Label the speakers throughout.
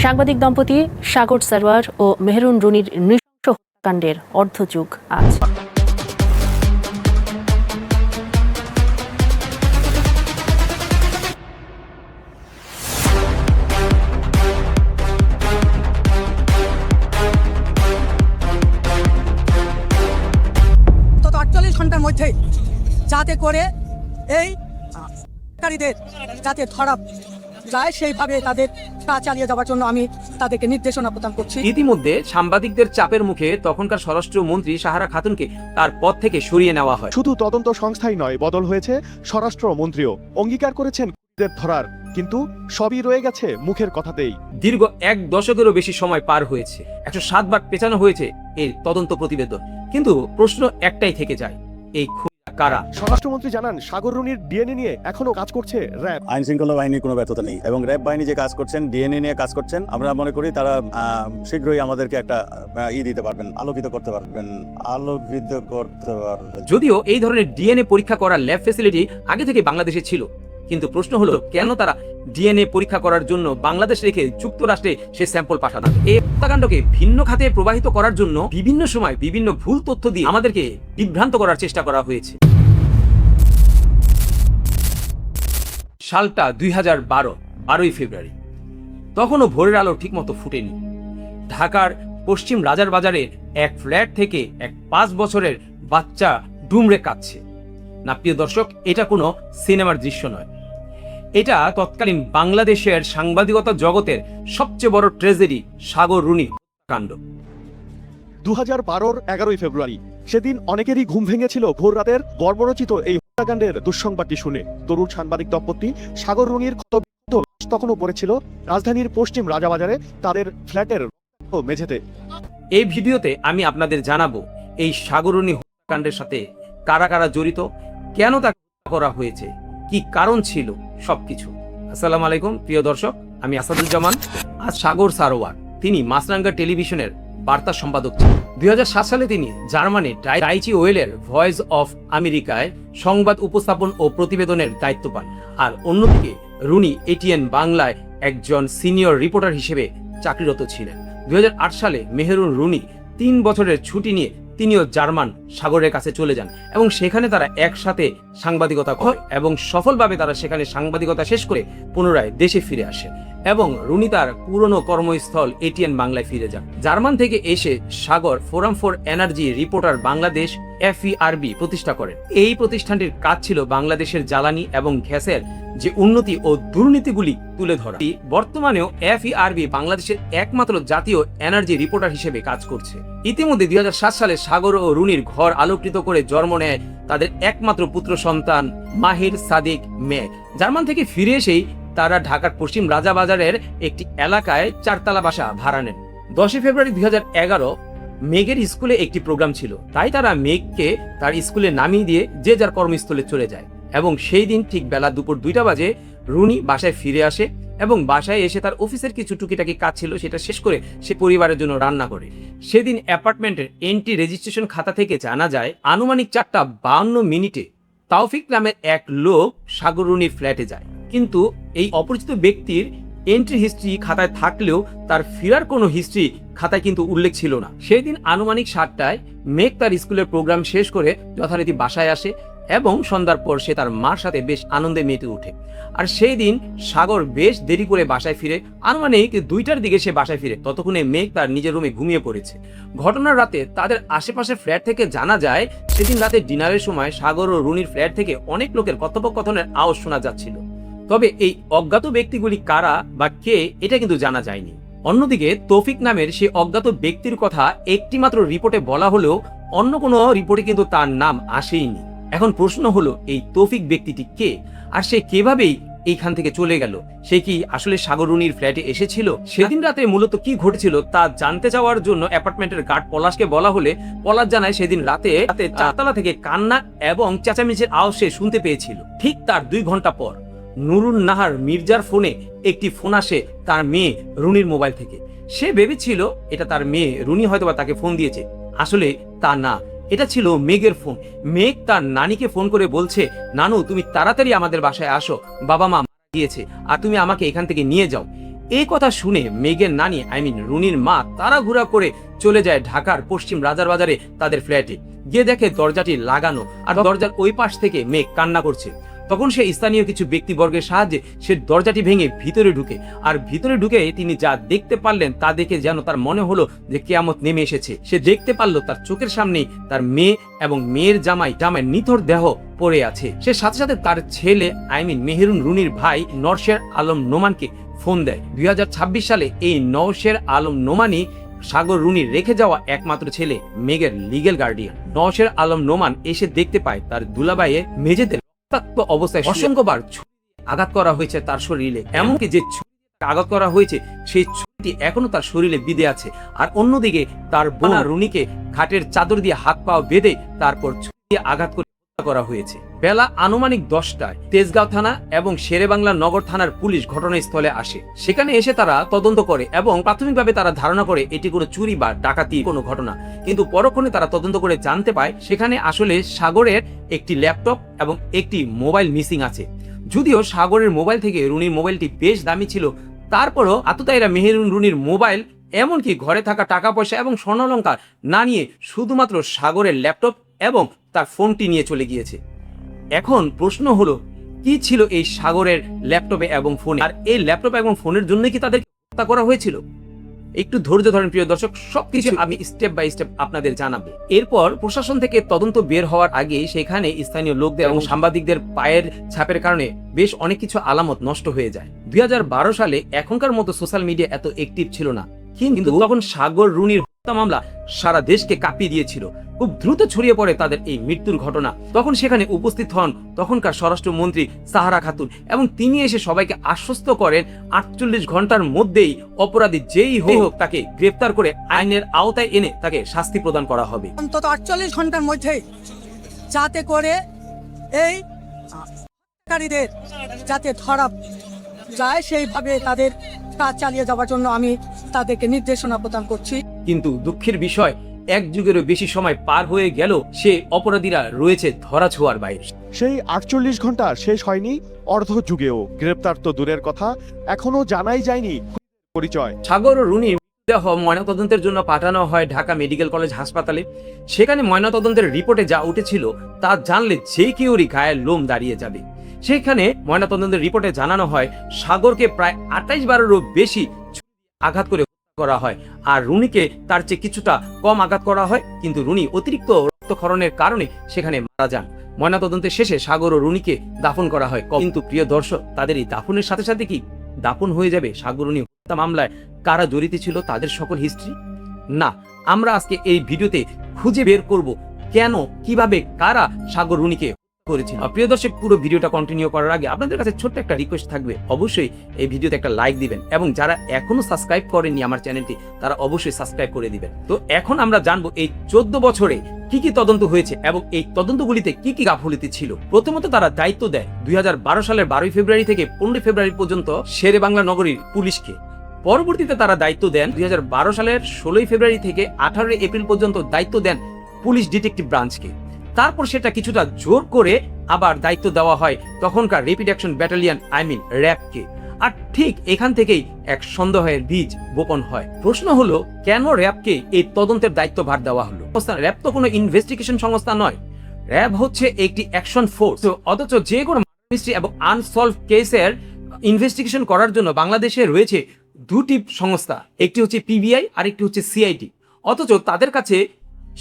Speaker 1: সাংবাদিক দম্পতি সাগর সারোয়ার ও মেহরুন রুনির নৃশংস হত্যাকাণ্ডের অর্ধযুগ আজ।
Speaker 2: অন্তত 48 ঘন্টার মধ্যেই যাতে করে এই কারীদের যাতে ধরা যায় সেইভাবে তাদের কাজ চালিয়ে যাওয়ার জন্য আমি তাদেরকে নির্দেশনা প্রদান করছি।
Speaker 3: ইতিমধ্যে সাংবাদিকদের চাপের মুখে তখনকার স্বরাষ্ট্রমন্ত্রী সাহারা খাতুনকে তার পদ থেকে সরিয়ে নেওয়া হয়।
Speaker 4: শুধু তদন্ত সংস্থাই নয়, বদল হয়েছে স্বরাষ্ট্রমন্ত্রীও। অঙ্গীকার করেছেন ধরার, কিন্তু সবই রয়ে গেছে মুখের কথাতেই।
Speaker 3: দীর্ঘ 1 দশকেরও বেশি সময় পার হয়েছে, 107 বার পেছানো হয়েছে এই তদন্ত প্রতিবেদন, কিন্তু প্রশ্ন একটাই থেকে যায়, এই কারা?
Speaker 4: স্বরাষ্ট্রমন্ত্রী জানান, সাগর রুনির ডিএনএ নিয়ে এখনো কাজ করছে র্যাব।
Speaker 5: আইন শৃঙ্খলা বাহিনীর কোনো ব্যর্থতা নেই এবং র্যাব বাহিনী যে কাজ করছেন, ডিএনএ নিয়ে কাজ করছেন, আমরা মনে করি তারা শীঘ্রই আমাদেরকে একটা দিতে পারবেন, আলোকিত করতে পারবেন।
Speaker 3: যদিও এই ধরনের ডিএনএ পরীক্ষা করার ল্যাব ফ্যাসিলিটি আগে থেকে বাংলাদেশে ছিল, কিন্তু প্রশ্ন হলো কেন তারা ডিএনএ পরীক্ষা করার জন্য বাংলাদেশ রেখে যুক্তরাষ্ট্রে সে স্যাম্পল পাঠানো? এই হত্যাকাণ্ডকে ভিন্ন খাতে প্রবাহিত করার জন্য বিভিন্ন সময় বিভিন্ন ভুল তথ্য দিয়ে আমাদেরকে বিভ্রান্ত করার চেষ্টা করা হয়েছে। সালটা 2012 ফেব্রুয়ারি। তখনও ভোরের আলো ঠিকমতো ফুটেনি। ঢাকার পশ্চিম রাজার বাজারে এক ফ্ল্যাট থেকে এক 5 বছরের বাচ্চা ডুমরে কাঁদছে। না প্রিয় দর্শক, এটা কোনো সিনেমার দৃশ্য নয়, এটা তৎকালীন বাংলাদেশের সাংবাদিকতা জগতের সবচেয়ে বড় ট্র্যাজেডি, সাগর রুনি কাণ্ড।
Speaker 4: 2012-র 11 ফেব্রুয়ারি, সেদিন অনেকেরই ঘুম ভেঙেছিল ভোর রাতের বর্বরচিত এই হত্যাকাণ্ডের দুঃসংবাদটি শুনে। তরুণ সাংবাদিক দম্পতি সাগর রুনির ক্ষতবিক্ষত তখনও পড়েছিল রাজধানীর পশ্চিম রাজাবাজারে তাদের ফ্ল্যাটের মেঝেতে।
Speaker 3: এই ভিডিওতে আমি আপনাদের জানাবো এই সাগর রুনি হত্যাকাণ্ডের সাথে কারা কারা জড়িত, কেন তাকে হত্যা করা হয়েছে, কি কারণ ছিল, সবকিছু। আসসালামু আলাইকুম প্রিয় দর্শক, আমি আসাদুজ্জামান। আজ সাগর সারোয়ার, তিনি মাছরাঙ্গা টেলিভিশনের বার্তা সম্পাদক ছিলেন। 2007 সালে তিনি জার্মানির ডাইচি ওয়েলের ভয়েস অফ আমেরিকায় সংবাদ উপস্থাপন ও প্রতিবেদনের দায়িত্ব পান। আর অন্যদিকে রুনি এটিএন বাংলায় একজন সিনিয়র রিপোর্টার হিসেবে চাকরিরত ছিলেন। 2008 সালে মেহরুন রুনি 3 বছরের ছুটি নিয়ে তিনিও জার্মান সাগরের কাছে চলে যান এবং সেখানে তারা একসাথে সাংবাদিকতা করে এবং সফলভাবে তারা সেখানে সাংবাদিকতা শেষ করে পুনরায় দেশে ফিরে আসেন এবং রুনি তার পুরনো কর্মস্থল এটিএন বাংলায় ফিরে যান। জার্মান থেকে এসে Sagar forum for energy reporter Bangladesh FERB প্রতিষ্ঠা করেন। এই প্রতিষ্ঠানটির কাজ ছিল বাংলাদেশের জ্বালানি এবং গ্যাসের যে উন্নতি ও দুর্নীতিগুলি তুলে ধরা। বর্তমানেও FERB বাংলাদেশের একমাত্র জাতীয় এনার্জি রিপোর্টার হিসেবে কাজ করছে। ইতিমধ্যে 2007 সালে সাগর ও রুনির ঘর আলোকিত করে জন্ম নেয় তাদের একমাত্র পুত্র সন্তান মাহির সাদিক মেঘ। জার্মান থেকে ফিরে এসেই তারা ঢাকার পশ্চিম রাজাবাজারের একটি এলাকায় 4তলা বাসা ভাড়া নেন। 10 ফেব্রুয়ারি 2011 মেঘের স্কুলে একটি প্রোগ্রাম ছিল, তাই তারা মেঘকে তার স্কুলে নামিয়ে দিয়ে যে যার কর্মস্থলে চলে যায় এবং সেই দিন ঠিক বেলা দুপুর 2টা বাজে রুনি বাসায় ফিরে আসে এবং বাসায় এসে তার অফিসের কিছু টুকিটাকি কাজ ছিল সেটা শেষ করে সে পরিবারের জন্য রান্না করে। সেদিন অ্যাপার্টমেন্টের এন্ট্রি রেজিস্ট্রেশন খাতা থেকে জানা যায় আনুমানিক 4:52 তাওফিক নামের এক লোক সাগর রুনির ফ্ল্যাটে যায়, কিন্তু এই অপরিচিত ব্যক্তির এন্ট্রি হিস্ট্রি খাতায় থাকলেও তার ফেরার কোনো হিস্ট্রি খাতায় কিন্তু উল্লেখ ছিল না। সেই দিন আনুমানিক 7টায় মেঘ তার স্কুলের প্রোগ্রাম শেষ করে যথারীতি বাসায় আসে এবং সন্ধ্যার পর সে তার মার সাথে বেশ আনন্দে মেতে ওঠে। আর সেই দিন সাগর বেশ দেরি করে বাসায় ফিরে, আনুমানিক 2টার দিকে সে বাসায় ফিরে। ততক্ষণে মেঘ তার নিজের রুমে ঘুমিয়ে পড়েছে। ঘটনার রাতে তাদের আশেপাশের ফ্ল্যাট থেকে জানা যায় সেদিন রাতে ডিনারের সময় সাগর ও রুনির ফ্ল্যাট থেকে অনেক লোকের কথোপকথনের আওয়াজ শোনা যাচ্ছিল, তবে এই অজ্ঞাত ব্যক্তিগুলি কারা বা কে এটা কিন্তু জানা যায়নি। অন্যদিকে তৌফিক নামের সেই অজ্ঞাত ব্যক্তির কথা একটি মাত্র রিপোর্টে বলা হলেও অন্য কোনো রিপোর্টে কিন্তু তার নাম আসেইনি। এখন প্রশ্ন হলো এই তৌফিক ব্যক্তিটি কে, আর সে কিভাবেই এইখান থেকে চলে গেল? সে কি আসলে সাগর রুনির ফ্ল্যাটে এসেছিল? সেদিন রাতে মূলত কি ঘটেছিল তা জানতে চাওয়ার জন্য অ্যাপার্টমেন্টের গার্ড পলাশকে বলা হলে পলাশ জানায় সেদিন রাতে 4তলা থেকে কান্না এবং চেঁচামেচির আওয়াজ সে শুনতে পেয়েছিল। ঠিক তার 2 ঘন্টা পর নুরুন নাহার মির্জার ফোনে একটি ফোন আসে তার মেয়ে রুনির মোবাইল থেকে। সে ভেবেছিল এটা তার মেয়ে রুনি হয়তোবা তাকে ফোন দিয়েছে, আসলে তা না, এটা ছিল মেঘের ফোন। মেঘ তার নানিকে ফোন করে বলছে, নানু তুমি তাড়াতাড়ি আমাদের বাসায় আসো, বাবা মা মারা গিয়েছে আর তুমি আমাকে এখান থেকে নিয়ে যাও। এই কথা শুনে মেঘের নানি রুনির মা তাড়াহুড়া করে চলে যায় ঢাকার পশ্চিম রাজার বাজারে তাদের ফ্ল্যাটে। গিয়ে দেখে দরজাটি লাগানো আর দরজার ওই পাশ থেকে মেঘ কান্না করছে। তখন সে স্থানীয় কিছু ব্যক্তিবর্গের সাহায্যে সে দরজাটি ভেঙে ভিতরে ঢুকে, আর ভিতরে ঢুকে তিনি যা দেখতে পারলেন তা দেখে যেন তার মনে হলো যে কিয়ামত নেমে এসেছে। সে দেখতে পারলো তার চোখের সামনেই তার মেয়ে এবং মেয়ের জামাই নিথর দেহ পড়ে আছে। সে সাথে সাথে তার ছেলে মেহেরুন রুনির ভাই নওশের আলম নোমানকে ফোন দেয়। 2026 সালে এই নওশের আলম নোমানই সাগর রুনির রেখে যাওয়া একমাত্র ছেলে মেঘের লিগ্যাল গার্ডিয়ান। নওশের আলম নোমান এসে দেখতে পায় তার দুলাভাইয়ের মেঝেতে রক্তাক্ত অবস্থায় অসংখ্যবার আঘাত করা হয়েছে তার শরীরে, এমনকি যে আঘাত করা হয়েছে সেই ছুরিটি এখনো তার শরীরে বিঁধে আছে। আর অন্যদিকে তার বোন রুনিকে খাটের চাদর দিয়ে হাত পা বেঁধে তারপর ছুরি দিয়ে আঘাত করে করা হয়েছে। বেলা আনুমানিক 10টায় তেজগাঁও থানা এবং শেরেবাংলা নগর থানার পুলিশ ঘটনাস্থলে আসে। সেখানে এসে তারা তদন্ত করে এবং প্রাথমিকভাবে তারা ধারণা করে এটি কোনো চুরি বা ডাকাতি কোনো ঘটনা, কিন্তু পরক্ষণে তারা তদন্ত করে জানতে পায় সেখানে আসলে সাগরের একটি ল্যাপটপ এবং একটি মোবাইল মিসিং আছে। যদিও সাগরের মোবাইল থেকে রুনির মোবাইলটি বেশ দামি ছিল, তারপরও আততায়ীরা মেহেরুন রুনির মোবাইল এমনকি ঘরে থাকা টাকা পয়সা এবং স্বর্ণালংকার না নিয়ে শুধুমাত্র সাগরের ল্যাপটপ এবং তার ফোনটি নিয়ে চলে গিয়েছে। এখন প্রশ্ন হলো, কি ছিল এই সাগরের ল্যাপটপে এবং ফোনে? আর এই ল্যাপটপ এবং ফোনের জন্য কি তাদের হত্যা করা হয়েছিল? একটু ধৈর্য ধরেন প্রিয় দর্শক, সবকিছু আমি স্টেপ বাই স্টেপ আপনাদের জানাবো। এরপর প্রশাসন থেকে তদন্ত বের হওয়ার আগে সেখানে স্থানীয় লোকদের এবং সাংবাদিকদের পায়ের ছাপের কারণে বেশ অনেক কিছু আলামত নষ্ট হয়ে যায়। 2012 সালে এখনকার মতো সোশ্যাল মিডিয়া এত অ্যাক্টিভ ছিল না, কিন্তু তখন সাগর রুনির হত্যা মামলা সারা দেশকে কাঁপিয়ে দিয়েছিল। খুব দ্রুত ছড়িয়ে পড়ে তাদের এই মৃত্যুর ঘটনা। তখন সেখানে উপস্থিত হন তখনকার স্বরাষ্ট্রমন্ত্রী সাহারা খাতুন এবং তিনি এসে সবাইকে আশ্বস্ত করেন 48 ঘন্টার মধ্যেই অপরাধী যেই হোক তাকে গ্রেফতার করে আইনের আওতায় এনে তাকে শাস্তি প্রদান করা হবে।
Speaker 2: অন্তত 48 ঘন্টার মধ্যেই যাতে করে এই হত্যাকারীদের যাতে ধরা যায় সেইভাবে তাদের কাজ চালিয়ে যাওয়ার জন্য আমি তাদেরকে নির্দেশনা প্রদান করছি।
Speaker 3: কিন্তু দুঃখের বিষয়, এক যুগেরও বেশি সময় পার হয়ে গেল সে অপরাধীরা রয়েছে ধরা ছোঁয়ার বাইরে।
Speaker 4: সেই 48 ঘন্টা শেষ হয়নি অর্ধ যুগেও। গ্রেপ্তার তো দূরের কথা, এখনো জানাই যায়নি পরিচয়।
Speaker 3: সাগর ও রুনির মৃতদেহ ময়নাতদন্তের জন্য পাঠানো হয় ঢাকা মেডিকেল কলেজ হাসপাতালে। সেখানে ময়নাতদন্তের রিপোর্টে যা উঠেছিল তা জানলে যে কেউরই গায়ের লোম দাঁড়িয়ে যাবে। সেখানে ময়নাতদন্তের রিপোর্টে জানানো হয় সাগরকে প্রায় 28 বারেরও বেশি আঘাত করে করা হয়, আর রুনিকে তার চেয়ে কিছুটা কম আঘাত করা হয়, কিন্তু রুনি অতিরিক্ত রক্তক্ষরণের কারণে সেখানে মারা যান। ময়নাতদন্তের শেষে সাগর ও রুনিকে দাফন করা হয়। কিন্তু প্রিয় দর্শক, তাদের এই দাফনের সাথে সাথে কি দাফন হয়ে যাবে সাগর রুনি হত্যা মামলায় কারা জড়িত ছিল তাদের সকল হিস্ট্রি? না, আমরা আজকে এই ভিডিওতে খুঁজে বের করব কেন, কিভাবে, কারা সাগর রুনিকে করেছিল। প্রিয় দর্শক, পুরো ভিডিওটা কন্টিনিউ করার আগে আপনাদের কাছে ছোট্ট একটা রিকোয়েস্ট থাকবে, অবশ্যই এই ভিডিওতে একটা লাইক দিবেন এবং যারা এখনো সাবস্ক্রাইব করেননি আমার চ্যানেলটি তারা অবশ্যই সাবস্ক্রাইব করে দিবেন। তো এখন আমরা জানবো এই 14 বছরে কি কি তদন্ত হয়েছে এবং এই তদন্তগুলিতে কি কি গাফিলতি ছিল। প্রথমত তারা দায়িত্ব দেয় 2012 সালের 12 ফেব্রুয়ারি থেকে 15 ফেব্রুয়ারি পর্যন্ত শেরেবাংলা নগরীর পুলিশকে। পরবর্তীতে তারা দায়িত্ব দেন 2012 সালের 16 ফেব্রুয়ারি থেকে 18 এপ্রিল পর্যন্ত দায়িত্ব দেন পুলিশ ডিটেকটিভ ব্রাঞ্চকে। তারপর সেটা কিছুটা জোর করে আবার দায়িত্ব দেওয়া হয় তখনকার র্যাপিড অ্যাকশন ব্যাটালিয়ন র্যাবকে। আর ঠিক এখান থেকেই এক সন্দেহের বীজ বপন হয়। প্রশ্ন হলো, কেন র্যাবকে এই তদন্তের দায়িত্ব ভার দেওয়া হলো? র্যাব তো কোনো ইনভেস্টিগেশন সংস্থা নয়, র্যাব হচ্ছে একটি অ্যাকশন ফোর্স। অথচ যে কোনো মিস্ট্রি এবং আনসলভ কেসের ইনভেস্টিগেশন করার জন্য বাংলাদেশে রয়েছে দুটি সংস্থা, একটি হচ্ছে পিবিআই আর একটি হচ্ছে সিআইডি। অথচ তাদের কাছে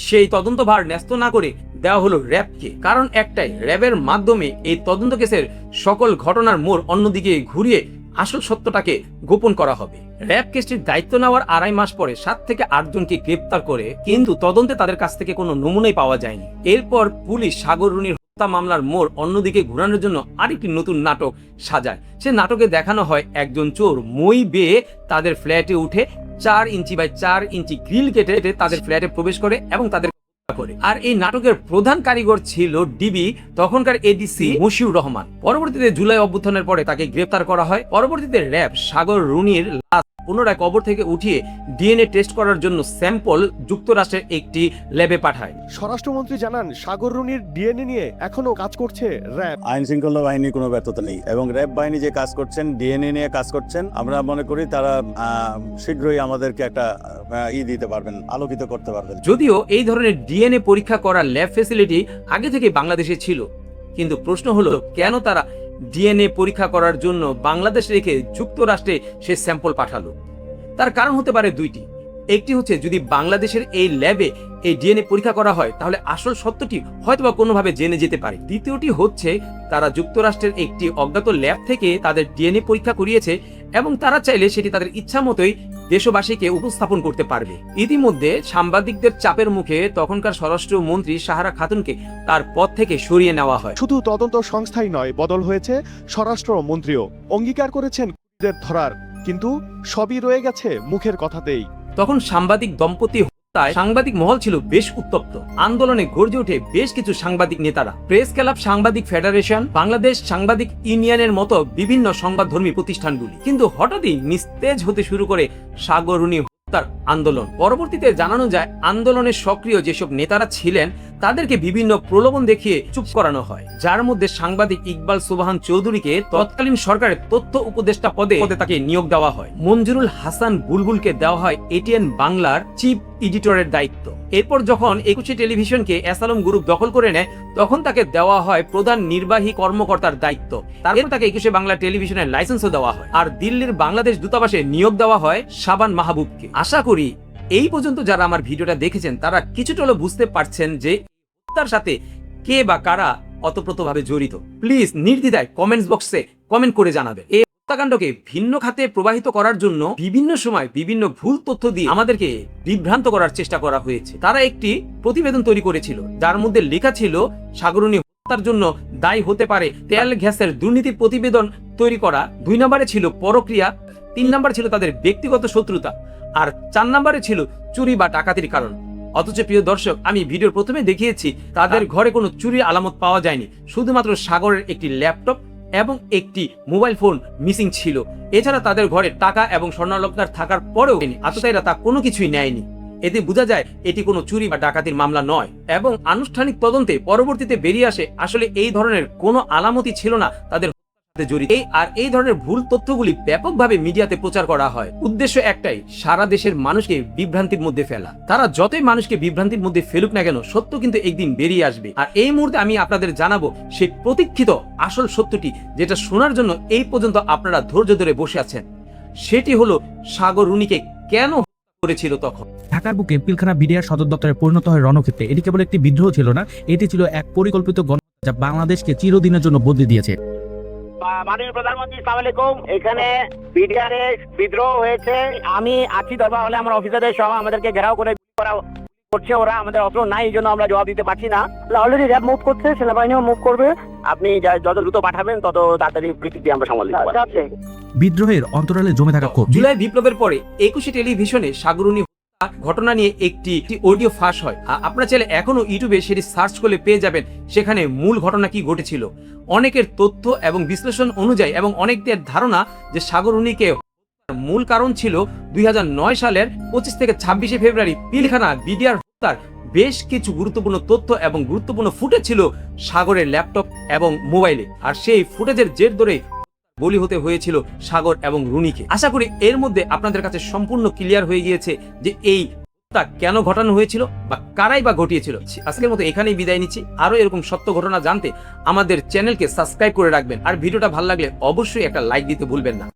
Speaker 3: সেই তদন্তভার ন্যস্ত না করে দেওয়া হলো র্যাবকে। কারণ একটাই, র্যাবের মাধ্যমে এই তদন্ত কেসের সকল ঘটনার মোড় অন্যদিকে ঘুরিয়ে আসল সত্যটাকে গোপন করা হবে। র্যাব কেসটির দায়িত্ব নেওয়ার 2.5 মাস পরে 7 থেকে 8 জনকে গ্রেপ্তার করে, কিন্তু তদন্তে তাদের কাছ থেকে কোনো নমুনাই পাওয়া যায়নি। এরপর পুলিশ সাগর রুনির হত্যা মামলার মোড় অন্যদিকে ঘুরানোর জন্য আরেকটি নতুন নাটক সাজায়। সে নাটকে দেখানো হয় একজন চোর মই বেয়ে তাদের ফ্ল্যাটে উঠে 4 ইঞ্চি বাই 4 ইঞ্চি গ্রিল কেটে তাদের ফ্ল্যাটে প্রবেশ করে এবং তাদের হত্যা করে। আর এই নাটকের প্রধান কারিগর ছিল ডিবি তখনকার এডিসি মশিউর রহমান। পরবর্তীতে জুলাই অভ্যুত্থানের পরে তাকে গ্রেফতার করা হয়। পরবর্তীতে র্যাব সাগর রুনির লাশ পুনরায় কবর থেকে উঠিয়ে ডিএনএ টেস্ট করার জন্য স্যাম্পল যুক্তরাষ্ট্রের একটি ল্যাবে পাঠায়।
Speaker 4: স্বরাষ্ট্রমন্ত্রী জানান সাগর রুনির ডিএনএ নিয়ে এখনো কাজ করছে র্যাব।
Speaker 5: আইন শৃঙ্খলা বাহিনীর কোনো ব্যর্থতা নেই এবং র্যাব বাহিনী যে কাজ করছেন, ডিএনএ নিয়ে কাজ করছেন, আমরা মনে করি তারা শীঘ্রই আমাদেরকে একটা দিতে পারবেন, আলোকিত করতে পারবেন।
Speaker 3: যদিও এই ধরনের ডিএনএ পরীক্ষা করার ল্যাব ফ্যাসিলিটি আগে থেকে বাংলাদেশে ছিল, কিন্তু প্রশ্ন হলো কেন তারা ডিএনএ পরীক্ষা করার জন্য বাংলাদেশ রেখে যুক্তরাষ্ট্রে সে স্যাম্পল পাঠালো। তার কারণ হতে পারে দুইটি। একটি হচ্ছে, যদি বাংলাদেশের এই ল্যাবে এই ডিএনএ পরীক্ষা করা হয় তাহলে আসল সত্যটি হয়তোবা কোনোভাবে জেনে যেতে পারে। দ্বিতীয়টি হচ্ছে, তারা যুক্তরাষ্ট্রের একটি অজ্ঞাত ল্যাব থেকে তাদের ডিএনএ পরীক্ষা করিয়েছে এবং তারা চাইলে সেটি তাদের ইচ্ছা মতোই দেশবাসীকে উপস্থাপন করতে পারবে। ইতিমধ্যে সাংবাদিকদের চাপের মুখে তখনকার স্বরাষ্ট্রমন্ত্রী সাহারা খাতুনকে তার পদ থেকে সরিয়ে নেওয়া হয়।
Speaker 4: শুধু তদন্ত সংস্থাই নয়, বদল হয়েছে স্বরাষ্ট্রমন্ত্রীও। অঙ্গীকার করেছেন খুনিদের ধরার, কিন্তু সবই রয়ে গেছে মুখের কথাতেই।
Speaker 3: তখন সাংবাদিক দম্পতি হত্যায় সাংবাদিক মহল ছিল বেশ উত্তপ্ত। আন্দোলনে গর্জে ওঠে বেশ কিছু সাংবাদিক নেতারা। প্রেস ক্লাব, সাংবাদিক ফেডারেশন, বাংলাদেশ সাংবাদিক ইউনিয়নের মতো বিভিন্ন সংবাদধর্মী প্রতিষ্ঠানগুলি। কিন্তু হঠাৎই নিস্তেজ হতে শুরু করে সাগর রুনি হত্যার আন্দোলন। পরবর্তীতে জানানো যায়, আন্দোলনের সক্রিয় যেসব নেতারা ছিলেন তাদেরকে বিভিন্ন প্রলোভন দেখিয়ে চুপ করানো হয়, যার মধ্যে সাংবাদিক ইকবাল সুবহান চৌধুরীকে তৎকালীন সরকারের তথ্য উপদেষ্টা পদে তাকে নিয়োগ দেওয়া হয়। মঞ্জুরুল হাসান বুলবুলকে দেওয়া হয় এটিএন বাংলার চিফ এডিটরের দায়িত্ব। এরপর যখন 21 টেলিভিশনকে এসালম গ্রুপ দখল করে নেয় তখন তাকে দেওয়া হয় প্রধান নির্বাহী কর্মকর্তার দায়িত্ব। তারপর তাকে 21 বাংলা টেলিভিশনের লাইসেন্সও দেওয়া হয়। আর দিল্লির বাংলাদেশ দূতাবাসে নিয়োগ দেওয়া হয় শাবান মাহবুবকে। আশা করি এই পর্যন্ত যারা আমার ভিডিওটা দেখেছেন তারা কিছুটা হলেও বুঝতে পারছেন যে হত্যার সাথে কে বা কারা অতপ্রতভাবে জড়িত। প্লিজ নির্দ্বিধায় কমেন্টস বক্সে কমেন্ট করে জানাবে। এই হত্যাকাণ্ডকে ভিন্ন খাতে প্রবাহিত করার জন্য বিভিন্ন সময় বিভিন্ন ভুল তথ্য দিয়ে আমাদেরকে বিভ্রান্ত করার চেষ্টা করা হয়েছে। তারা একটি প্রতিবেদন তৈরি করেছিল যার মধ্যে লেখা ছিল সাগর রুনি হত্যার জন্য দায়ী হতে পারে তেল গ্যাসের দুর্নীতি প্রতিবেদন তৈরি করা। 2 নম্বরে ছিল পরক্রিয়া, 3 নম্বরে ছিল তাদের ব্যক্তিগত শত্রুতা, আর 4 নম্বরে ছিল চুরি বা ডাকাতির কারণ। অথচ প্রিয় দর্শক, আমি ভিডিওর প্রথমে দেখিয়েছি তাদের ঘরে কোনো চুরির আলামত পাওয়া যায়নি, শুধুমাত্র সাগরের একটি ল্যাপটপ এবং একটি মোবাইল ফোন মিসিং ছিল। এছাড়া তাদের ঘরে টাকা এবং স্বর্ণালংকার থাকার পরেও আততায়ীরা তা কোনো কিছুই নেয়নি। এতে বোঝা যায় এটি কোনো চুরি বা ডাকাতির মামলা নয়। এবং আনুষ্ঠানিক তদন্তে পরবর্তীতে বেরিয়ে আসে আসলে এই ধরনের কোনো আলামতই ছিল না তাদের জড়িত। এই ধরনের ভুল তথ্যগুলি ব্যাপকভাবে মিডিয়াতে প্রচার করা হয়। উদ্দেশ্য একটাই, সারা দেশের মানুষকে বিভ্রান্তির মধ্যে ফেলা। তারা যতই মানুষকে বিভ্রান্তির মধ্যে ফেলুক না কেন, সত্য কিন্তু একদিন বেরিয়ে আসবে। আর এই মুহূর্তে আমি আপনাদের জানাবো সেই প্রতীক্ষিত আসল সত্যটি, যেটা শোনার জন্য এই পর্যন্ত আপনারা ধৈর্য ধরে বসে আছেন। সেটি হলো সাগর রুনিকে কেন করেছিল তখন।
Speaker 6: ঢাকার বুকে পিলখানা বিডিআর সদর দপ্তরে পরিণত হয় রণক্ষেত্রে। এটি কেবল একটি বিদ্রোহ ছিল না, এটি ছিল এক পরিকল্পিত গণহত্যা যা বাংলাদেশকে চিরদিনের জন্য বদলে দিয়েছে।
Speaker 7: মাননীয় প্রধানমন্ত্রী, আসসালামু আলাইকুম। এখানে বিডিআর বিদ্রোহ হয়েছে, আমি আছি দরবার হলে আমার অফিসারদের সহ আমাদেরকে ঘেরাও করে করা করছে ওরা। আমাদের অস্ত্র নাই, এই জন্য আমরা জবাব দিতে পারছি না। অলরেডি র্যাব মুভ করছে, সেনাবাহিনীও মুভ করবে। আপনি যত দ্রুত পাঠাবেন তত তাড়াতাড়ি পরিস্থিতি আমরা সামাল দিতে পারবো।
Speaker 6: বিদ্রোহের অন্তরালে জমে থাকা ক্ষোভ।
Speaker 3: জুলাই বিপ্লবের পরে 21 টেলিভিশনে সাগর রুনি ঘটনা নিয়ে একটি অডিও ফাঁস হয়। আপনারা চাইলে এখনো ইউটিউবে সেটি সার্চ করলে পেয়ে যাবেন সেখানে মূল ঘটনা কি ঘটেছিল। অনেকের তথ্য এবং বিশ্লেষণ অনুযায়ী এবং অনেকদের ধারণা যে সাগর রুনিকে মূল কারণ ছিল 2009 সালের 25 থেকে 26 ফেব্রুয়ারি পিলখানা বিডিআর হত্যার বেশ কিছু গুরুত্বপূর্ণ তথ্য এবং গুরুত্বপূর্ণ ফুটেজ ছিল সাগরের ল্যাপটপ এবং মোবাইলে। আর সেই ফুটেজের জের ধরে বলি হতে হয়েছিল সাগর এবং রুনিকে। আশা করি এর মধ্যে আপনাদের কাছে সম্পূর্ণ ক্লিয়ার হয়ে গিয়েছে যে এই হত্যা কেন ঘটানো হয়েছিল বা কারাই বা ঘটিয়েছিল। আজকের মতো এখানেই বিদায় নিচ্ছি। আরো এরকম সত্য ঘটনা জানতে আমাদের চ্যানেলকে সাবস্ক্রাইব করে রাখবেন। আর ভিডিওটা ভালো লাগলে অবশ্যই একটা লাইক দিতে ভুলবেন না।